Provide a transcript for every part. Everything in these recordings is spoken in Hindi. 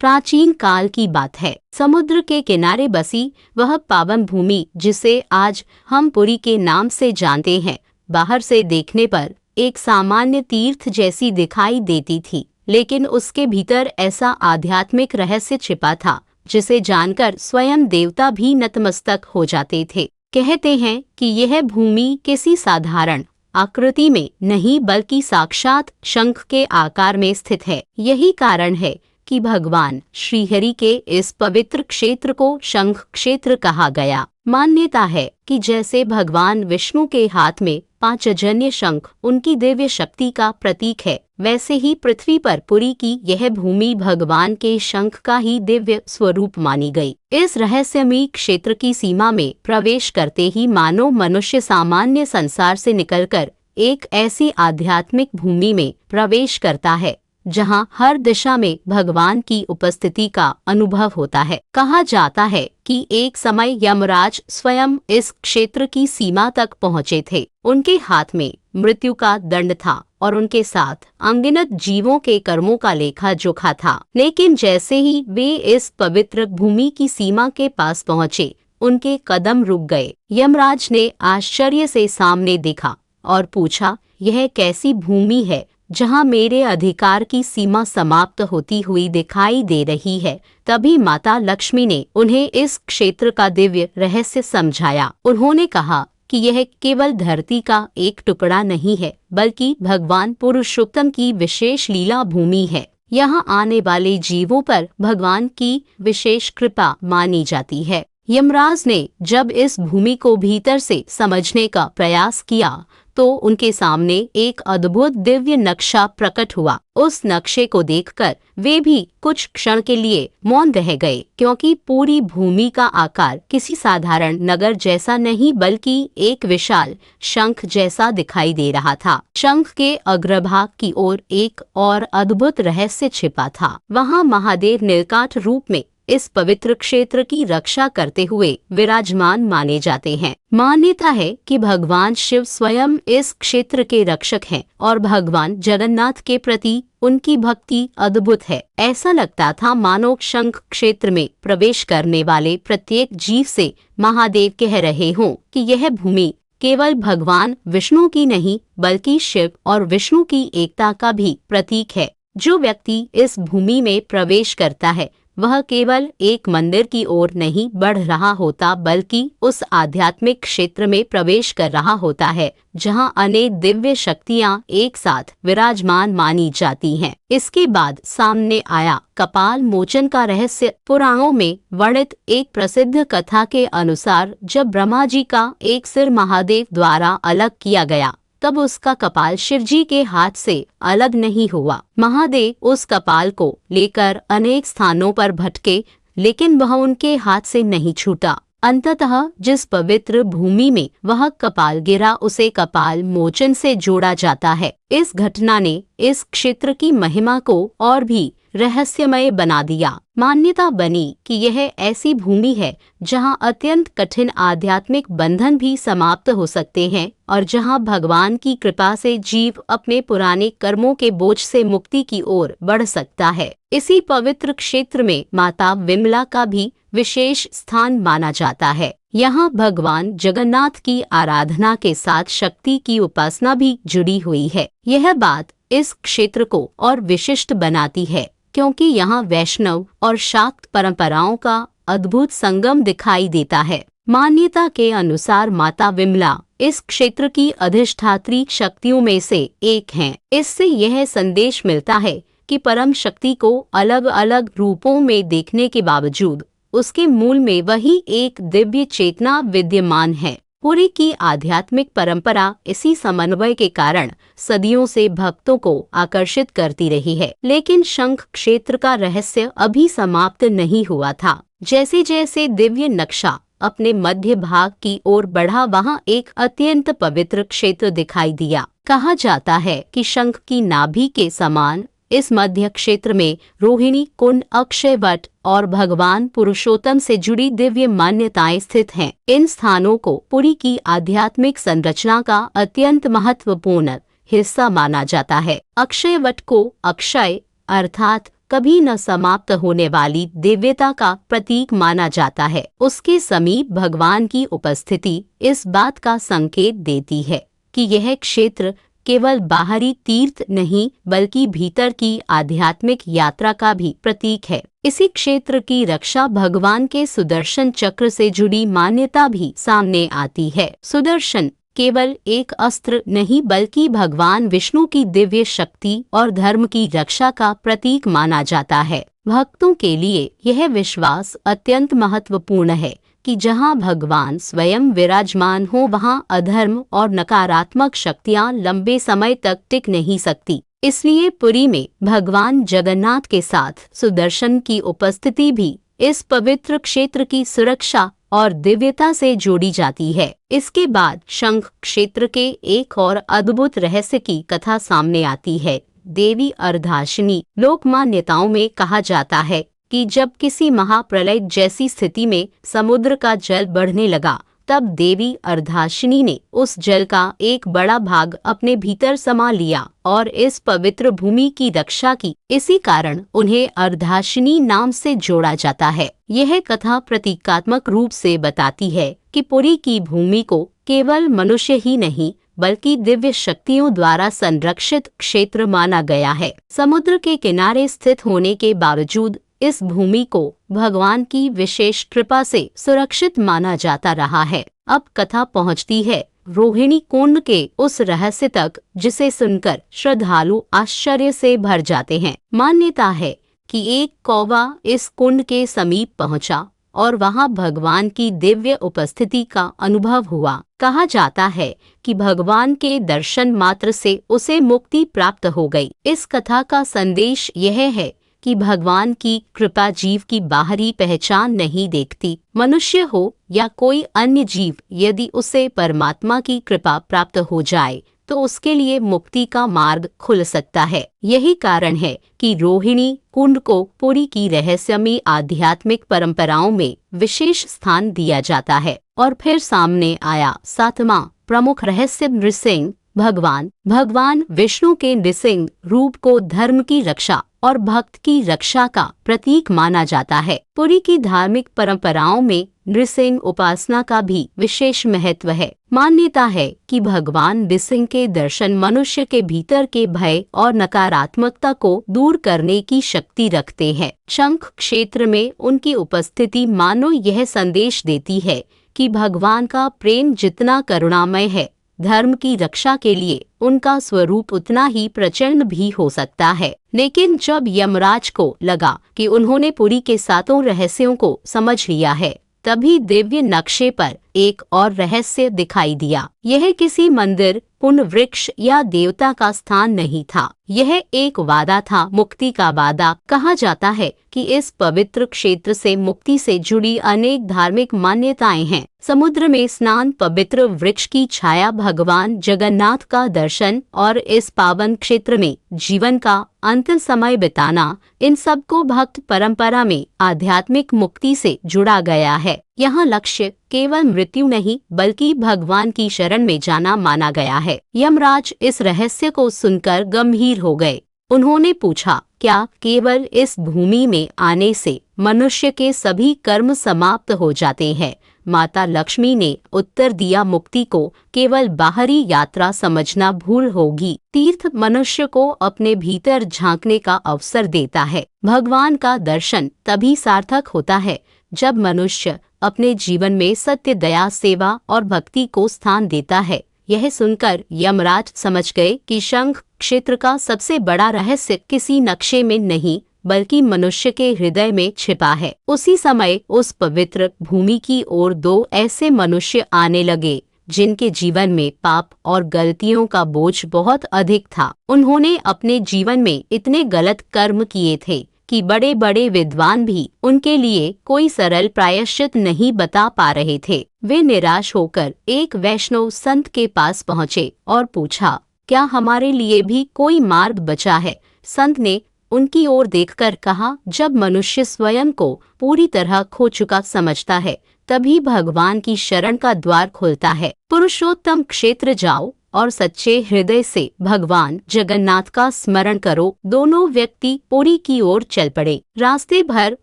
प्राचीन काल की बात है। समुद्र के किनारे बसी वह पावन भूमि, जिसे आज हम पुरी के नाम से जानते हैं, बाहर से देखने पर एक सामान्य तीर्थ जैसी दिखाई देती थी, लेकिन उसके भीतर ऐसा आध्यात्मिक रहस्य छिपा था जिसे जानकर स्वयं देवता भी नतमस्तक हो जाते थे। कहते हैं कि यह भूमि किसी साधारण आकृति में नहीं बल्कि साक्षात शंख के आकार में स्थित है। यही कारण है कि भगवान श्रीहरि के इस पवित्र क्षेत्र को शंख क्षेत्र कहा गया। मान्यता है कि जैसे भगवान विष्णु के हाथ में पांचजन्य शंख उनकी दिव्य शक्ति का प्रतीक है, वैसे ही पृथ्वी पर पुरी की यह भूमि भगवान के शंख का ही दिव्य स्वरूप मानी गई। इस रहस्यमयी क्षेत्र की सीमा में प्रवेश करते ही मानो मनुष्य सामान्य संसार से निकलकर एक ऐसी आध्यात्मिक भूमि में प्रवेश करता है जहां हर दिशा में भगवान की उपस्थिति का अनुभव होता है। कहा जाता है कि एक समय यमराज स्वयं इस क्षेत्र की सीमा तक पहुंचे थे। उनके हाथ में मृत्यु का दंड था और उनके साथ अनगिनत जीवों के कर्मों का लेखा जोखा था। लेकिन जैसे ही वे इस पवित्र भूमि की सीमा के पास पहुंचे, उनके कदम रुक गए। यमराज ने आश्चर्य से सामने देखा और पूछा, यह कैसी भूमि है जहां मेरे अधिकार की सीमा समाप्त होती हुई दिखाई दे रही है। तभी माता लक्ष्मी ने उन्हें इस क्षेत्र का दिव्य रहस्य समझाया। उन्होंने कहा कि यह केवल धरती का एक टुकड़ा नहीं है, बल्कि भगवान पुरुषोत्तम की विशेष लीला भूमि है। यहाँ आने वाले जीवों पर भगवान की विशेष कृपा मानी जाती है। यमराज ने जब इस भूमि को भीतर से समझने का प्रयास किया तो उनके सामने एक अद्भुत दिव्य नक्शा प्रकट हुआ। उस नक्शे को देखकर वे भी कुछ क्षण के लिए मौन रह गए, क्योंकि पूरी भूमि का आकार किसी साधारण नगर जैसा नहीं बल्कि एक विशाल शंख जैसा दिखाई दे रहा था। शंख के अग्रभाग की ओर एक और अद्भुत रहस्य छिपा था। वहाँ महादेव नीलकांठ रूप में इस पवित्र क्षेत्र की रक्षा करते हुए विराजमान माने जाते हैं। मान्यता है कि भगवान शिव स्वयं इस क्षेत्र के रक्षक हैं और भगवान जगन्नाथ के प्रति उनकी भक्ति अद्भुत है। ऐसा लगता था मानो शंख क्षेत्र में प्रवेश करने वाले प्रत्येक जीव से महादेव कह रहे हों कि यह भूमि केवल भगवान विष्णु की नहीं बल्कि शिव और विष्णु की एकता का भी प्रतीक है। जो व्यक्ति इस भूमि में प्रवेश करता है वह केवल एक मंदिर की ओर नहीं बढ़ रहा होता, बल्कि उस आध्यात्मिक क्षेत्र में प्रवेश कर रहा होता है जहां अनेक दिव्य शक्तियां एक साथ विराजमान मानी जाती हैं। इसके बाद सामने आया कपाल मोचन का रहस्य। पुराणों में वर्णित एक प्रसिद्ध कथा के अनुसार जब ब्रह्मा जी का एक सिर महादेव द्वारा अलग किया गया, तब उसका कपाल शिवजी के हाथ से अलग नहीं हुआ। महादेव उस कपाल को लेकर अनेक स्थानों पर भटके, लेकिन वह उनके हाथ से नहीं छूटा। अंततः जिस पवित्र भूमि में वह कपाल गिरा उसे कपाल मोचन से जोड़ा जाता है। इस घटना ने इस क्षेत्र की महिमा को और भी रहस्यमय बना दिया। मान्यता बनी कि यह ऐसी भूमि है जहां अत्यंत कठिन आध्यात्मिक बंधन भी समाप्त हो सकते हैं और जहां भगवान की कृपा से जीव अपने पुराने कर्मों के बोझ से मुक्ति की ओर बढ़ सकता है। इसी पवित्र क्षेत्र में माता विमला का भी विशेष स्थान माना जाता है। यहाँ भगवान जगन्नाथ की आराधना के साथ शक्ति की उपासना भी जुड़ी हुई है। यह बात इस क्षेत्र को और विशिष्ट बनाती है, क्योंकि यहाँ वैष्णव और शाक्त परंपराओं का अद्भुत संगम दिखाई देता है। मान्यता के अनुसार माता विमला इस क्षेत्र की अधिष्ठात्री शक्तियों में से एक हैं। इससे यह संदेश मिलता है कि परम शक्ति को अलग अलग रूपों में देखने के बावजूद उसके मूल में वही एक दिव्य चेतना विद्यमान है। पुरी की आध्यात्मिक परंपरा इसी समन्वय के कारण सदियों से भक्तों को आकर्षित करती रही है। लेकिन शंख क्षेत्र का रहस्य अभी समाप्त नहीं हुआ था। जैसे जैसे दिव्य नक्शा अपने मध्य भाग की ओर बढ़ा, वहाँ एक अत्यंत पवित्र क्षेत्र दिखाई दिया। कहा जाता है कि शंख की नाभि के समान इस मध्य क्षेत्र में रोहिणी कुंड, अक्षय वट और भगवान पुरुषोत्तम से जुड़ी दिव्य मान्यताएं स्थित हैं। इन स्थानों को पुरी की आध्यात्मिक संरचना का अत्यंत महत्वपूर्ण हिस्सा माना जाता है। अक्षय वट को अक्षय अर्थात कभी न समाप्त होने वाली दिव्यता का प्रतीक माना जाता है। उसके समीप भगवान की उपस्थिति इस बात का संकेत देती है कि यह क्षेत्र केवल बाहरी तीर्थ नहीं बल्कि भीतर की आध्यात्मिक यात्रा का भी प्रतीक है। इसी क्षेत्र की रक्षा भगवान के सुदर्शन चक्र से जुड़ी मान्यता भी सामने आती है। सुदर्शन केवल एक अस्त्र नहीं बल्कि भगवान विष्णु की दिव्य शक्ति और धर्म की रक्षा का प्रतीक माना जाता है। भक्तों के लिए यह विश्वास अत्यंत महत्वपूर्ण है कि जहां भगवान स्वयं विराजमान हो वहां अधर्म और नकारात्मक शक्तियां लंबे समय तक टिक नहीं सकती। इसलिए पुरी में भगवान जगन्नाथ के साथ सुदर्शन की उपस्थिति भी इस पवित्र क्षेत्र की सुरक्षा और दिव्यता से जोड़ी जाती है। इसके बाद शंख क्षेत्र के एक और अद्भुत रहस्य की कथा सामने आती है। देवी अर्धाशिनी लोक मान्यताओं में कहा जाता है कि जब किसी महाप्रलय जैसी स्थिति में समुद्र का जल बढ़ने लगा, तब देवी अर्धाशिनी ने उस जल का एक बड़ा भाग अपने भीतर समा लिया और इस पवित्र भूमि की रक्षा की। इसी कारण उन्हें अर्धाशिनी नाम से जोड़ा जाता है। यह कथा प्रतीकात्मक रूप से बताती है कि पुरी की भूमि को केवल मनुष्य ही नहीं बल्कि दिव्य शक्तियों द्वारा संरक्षित क्षेत्र माना गया है। समुद्र के किनारे स्थित होने के बावजूद इस भूमि को भगवान की विशेष कृपा से सुरक्षित माना जाता रहा है। अब कथा पहुंचती है रोहिणी कुंड के उस रहस्य तक जिसे सुनकर श्रद्धालु आश्चर्य से भर जाते हैं। मान्यता है कि एक कौवा इस कुंड के समीप पहुंचा और वहां भगवान की दिव्य उपस्थिति का अनुभव हुआ। कहा जाता है कि भगवान के दर्शन मात्र से उसे मुक्ति प्राप्त हो गई। इस कथा का संदेश यह है कि भगवान की कृपा जीव की बाहरी पहचान नहीं देखती। मनुष्य हो या कोई अन्य जीव, यदि उसे परमात्मा की कृपा प्राप्त हो जाए तो उसके लिए मुक्ति का मार्ग खुल सकता है। यही कारण है कि रोहिणी कुंड को पुरी की रहस्यमयी आध्यात्मिक परंपराओं में विशेष स्थान दिया जाता है। और फिर सामने आया सातवां प्रमुख रहस्य, नृसिंह भगवान विष्णु के नृसिंह रूप को धर्म की रक्षा और भक्त की रक्षा का प्रतीक माना जाता है। पुरी की धार्मिक परंपराओं में नृसिंह उपासना का भी विशेष महत्व है। मान्यता है कि भगवान नृसिंह के दर्शन मनुष्य के भीतर के भय और नकारात्मकता को दूर करने की शक्ति रखते हैं। शंख क्षेत्र में उनकी उपस्थिति मानो यह संदेश देती है कि भगवान का प्रेम जितना करुणामय है, धर्म की रक्षा के लिए उनका स्वरूप उतना ही प्रचंड भी हो सकता है। लेकिन जब यमराज को लगा कि उन्होंने पुरी के सातों रहस्यों को समझ लिया है, तभी दिव्य नक्शे पर एक और रहस्य दिखाई दिया। यह किसी मंदिर, पुण्य वृक्ष या देवता का स्थान नहीं था। यह एक वादा था, मुक्ति का वादा। कहा जाता है कि इस पवित्र क्षेत्र से मुक्ति से जुड़ी अनेक धार्मिक मान्यताएं हैं। समुद्र में स्नान, पवित्र वृक्ष की छाया, भगवान जगन्नाथ का दर्शन और इस पावन क्षेत्र में जीवन का अंतिम समय बिताना, इन सब को भक्त परंपरा में आध्यात्मिक मुक्ति से जुड़ा गया है। यहाँ लक्ष्य केवल मृत्यु नहीं बल्कि भगवान की शरण में जाना माना गया है। यमराज इस रहस्य को सुनकर गंभीर हो गए। उन्होंने पूछा, क्या केवल इस भूमि में आने से मनुष्य के सभी कर्म समाप्त हो जाते हैं? माता लक्ष्मी ने उत्तर दिया, मुक्ति को केवल बाहरी यात्रा समझना भूल होगी। तीर्थ मनुष्य को अपने भीतर झांकने का अवसर देता है। भगवान का दर्शन तभी सार्थक होता है जब मनुष्य अपने जीवन में सत्य, दया, सेवा और भक्ति को स्थान देता है। यह सुनकर यमराज समझ गए कि शंख क्षेत्र का सबसे बड़ा रहस्य किसी नक्शे में नहीं बल्कि मनुष्य के हृदय में छिपा है। उसी समय उस पवित्र भूमि की ओर दो ऐसे मनुष्य आने लगे जिनके जीवन में पाप और गलतियों का बोझ बहुत अधिक था। उन्होंने अपने जीवन में इतने गलत कर्म किए थे कि बड़े बड़े विद्वान भी उनके लिए कोई सरल प्रायश्चित नहीं बता पा रहे थे। वे निराश होकर एक वैष्णव संत के पास पहुँचे और पूछा, क्या हमारे लिए भी कोई मार्ग बचा है? संत ने उनकी ओर देखकर कहा, जब मनुष्य स्वयं को पूरी तरह खो चुका समझता है तभी भगवान की शरण का द्वार खुलता है। पुरुषोत्तम क्षेत्र जाओ और सच्चे हृदय से भगवान जगन्नाथ का स्मरण करो। दोनों व्यक्ति पुरी की ओर चल पड़े। रास्ते भर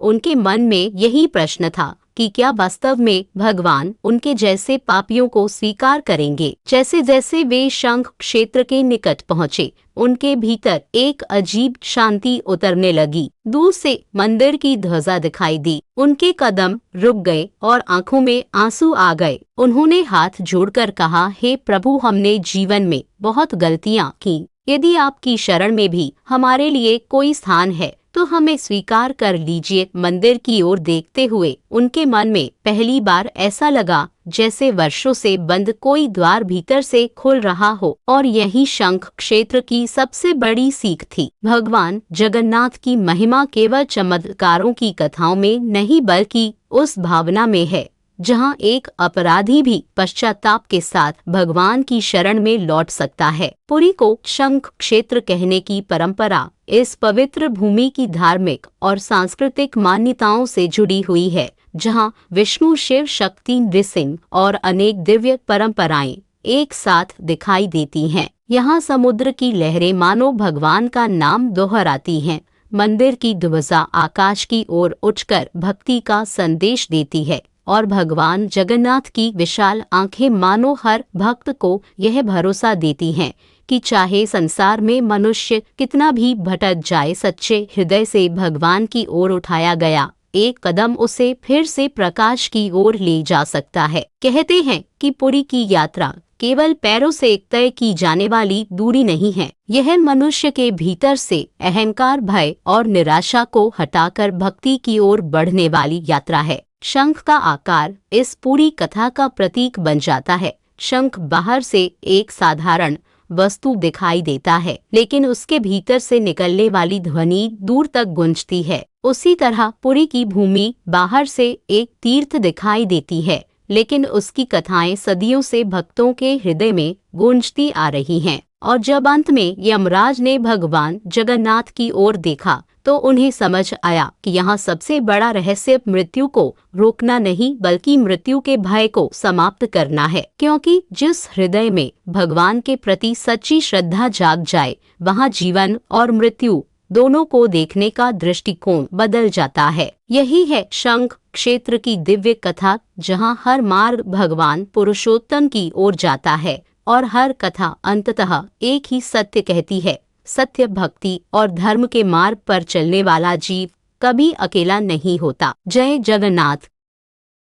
उनके मन में यही प्रश्न था कि क्या वास्तव में भगवान उनके जैसे पापियों को स्वीकार करेंगे। जैसे जैसे वे शंख क्षेत्र के निकट पहुँचे, उनके भीतर एक अजीब शांति उतरने लगी। दूर से मंदिर की ध्वजा दिखाई दी। उनके कदम रुक गए और आंखों में आंसू आ गए। उन्होंने हाथ जोड़कर कहा, हे प्रभु, हमने जीवन में बहुत गलतियां की। यदि आपकी शरण में भी हमारे लिए कोई स्थान है तो हमें स्वीकार कर लीजिए। मंदिर की ओर देखते हुए उनके मन में पहली बार ऐसा लगा जैसे वर्षों से बंद कोई द्वार भीतर से खुल रहा हो। और यही शंख क्षेत्र की सबसे बड़ी सीख थी। भगवान जगन्नाथ की महिमा केवल चमत्कारों की कथाओं में नहीं बल्कि उस भावना में है जहां एक अपराधी भी पश्चाताप के साथ भगवान की शरण में लौट सकता है। पुरी को शंख क्षेत्र कहने की परंपरा इस पवित्र भूमि की धार्मिक और सांस्कृतिक मान्यताओं से जुड़ी हुई है, जहां विष्णु, शिव, शक्ति, नृसिंह और अनेक दिव्य परंपराएं एक साथ दिखाई देती हैं। यहाँ समुद्र की लहरें मानो भगवान का नाम दोहराती हैं। मंदिर की ध्वजा आकाश की ओर उठकर भक्ति का संदेश देती है और भगवान जगन्नाथ की विशाल आंखें मानो हर भक्त को यह भरोसा देती हैं कि चाहे संसार में मनुष्य कितना भी भटक जाए, सच्चे हृदय से भगवान की ओर उठाया गया एक कदम उसे फिर से प्रकाश की ओर ले जा सकता है। कहते हैं कि पुरी की यात्रा केवल पैरों से तय की जाने वाली दूरी नहीं है। यह मनुष्य के भीतर से अहंकार, भय और निराशा को हटाकर भक्ति की ओर बढ़ने वाली यात्रा है। शंख का आकार इस पूरी कथा का प्रतीक बन जाता है। शंख बाहर से एक साधारण वस्तु दिखाई देता है, लेकिन उसके भीतर से निकलने वाली ध्वनि दूर तक गूंजती है। उसी तरह पुरी की भूमि बाहर से एक तीर्थ दिखाई देती है, लेकिन उसकी कथाएं सदियों से भक्तों के हृदय में गूंजती आ रही हैं। और जब अंत में यमराज ने भगवान जगन्नाथ की ओर देखा तो उन्हें समझ आया कि यहाँ सबसे बड़ा रहस्य मृत्यु को रोकना नहीं बल्कि मृत्यु के भय को समाप्त करना है। क्योंकि जिस हृदय में भगवान के प्रति सच्ची श्रद्धा जाग जाए, वहाँ जीवन और मृत्यु दोनों को देखने का दृष्टिकोण बदल जाता है। यही है शंख क्षेत्र की दिव्य कथा, जहाँ हर मार्ग भगवान पुरुषोत्तम की ओर जाता है और हर कथा अंततः एक ही सत्य कहती है। सत्य, भक्ति और धर्म के मार्ग पर चलने वाला जीव कभी अकेला नहीं होता। जय जगन्नाथ।